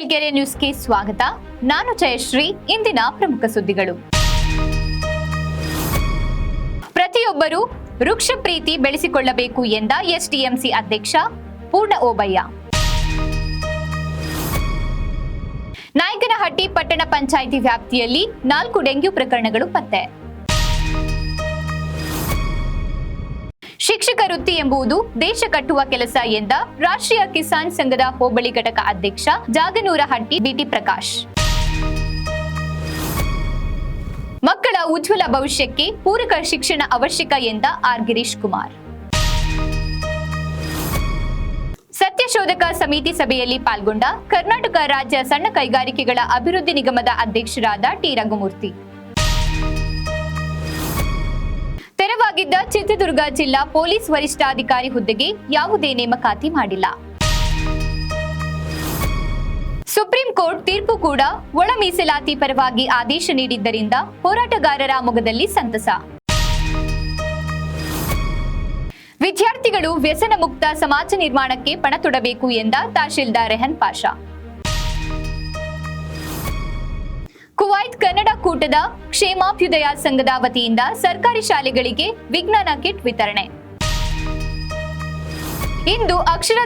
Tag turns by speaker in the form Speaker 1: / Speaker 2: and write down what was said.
Speaker 1: ಚಳ್ಳಕೆರೆ ನ್ಯೂಸ್ಗೆ ಸ್ವಾಗತ. ನಾನು ಜಯಶ್ರೀ. ಇಂದಿನ ಪ್ರಮುಖ ಸುದ್ದಿಗಳು. ಪ್ರತಿಯೊಬ್ಬರೂ ವೃಕ್ಷ ಪ್ರೀತಿ ಬೆಳೆಸಿಕೊಳ್ಳಬೇಕು ಎಂದ ಎಸ್ಡಿಎಂಸಿ ಅಧ್ಯಕ್ಷ ಪೂರ್ಣ ಓಬಯ್ಯ. ನಾಯಕನಹಟ್ಟಿ ಪಟ್ಟಣ ಪಂಚಾಯಿತಿ ವ್ಯಾಪ್ತಿಯಲ್ಲಿ 4 ಡೆಂಗ್ಯೂ ಪ್ರಕರಣಗಳು ಪತ್ತೆ. ಶಿಕ್ಷಕ ವೃತ್ತಿ ಎಂಬುದು ದೇಶ ಕಟ್ಟುವ ಕೆಲಸ ಎಂದ ರಾಷ್ಟ್ರೀಯ ಕಿಸಾನ್ ಸಂಘದ ಹೋಬಳಿ ಘಟಕ ಅಧ್ಯಕ್ಷ ಜಾಗನೂರಹಟ್ಟಿ ಬಿಟಿ ಪ್ರಕಾಶ್. ಮಕ್ಕಳ ಉಜ್ವಲ ಭವಿಷ್ಯಕ್ಕೆ ಪೂರಕ ಶಿಕ್ಷಣ ಅವಶ್ಯಕ ಎಂದ ಆರ್ ಗಿರೀಶ್ ಕುಮಾರ್. ಸತ್ಯಶೋಧಕ ಸಮಿತಿ ಸಭೆಯಲ್ಲಿ ಪಾಲ್ಗೊಂಡ ಕರ್ನಾಟಕ ರಾಜ್ಯ ಸಣ್ಣ ಕೈಗಾರಿಕೆಗಳ ಅಭಿವೃದ್ಧಿ ನಿಗಮದ ಅಧ್ಯಕ್ಷರಾದ ಟಿ ರಘುಮೂರ್ತಿ. ತೆರವಾಗಿದ್ದ ಚಿತ್ರದುರ್ಗ ಜಿಲ್ಲಾ ಪೊಲೀಸ್ ವರಿಷ್ಠಾಧಿಕಾರಿ ಹುದ್ದೆಗೆ ಯಾವುದೇ ನೇಮಕಾತಿ ಮಾಡಿಲ್ಲ. ಸುಪ್ರೀಂ ಕೋರ್ಟ್ ತೀರ್ಪು ಕೂಡ ಒಳ ಮೀಸಲಾತಿ ಪರವಾಗಿ ಆದೇಶ ನೀಡಿದ್ದರಿಂದ ಹೋರಾಟಗಾರರ ಮೊಗದಲ್ಲಿ ಸಂತಸ. ವಿದ್ಯಾರ್ಥಿಗಳು ವ್ಯಸನ ಮುಕ್ತ ಸಮಾಜ ನಿರ್ಮಾಣಕ್ಕೆ ಪಣ ತೊಡಬೇಕು ಎಂದ ತಹಶೀಲ್ದಾರ್ ರೆಹನ್ ಪಾಷಾ. ಕುವೈತ್ ಕನ್ನಡ ಕೂಟದ ಕ್ಷೇಮಾಭ್ಯುದಯ ಸಂಘದ ವತಿಯಿಂದ ಸರ್ಕಾರಿ ಶಾಲೆಗಳಿಗೆ ವಿಜ್ಞಾನ ಕಿಟ್ ವಿತರಣೆ. ಇಂದು ಅಕ್ಷರ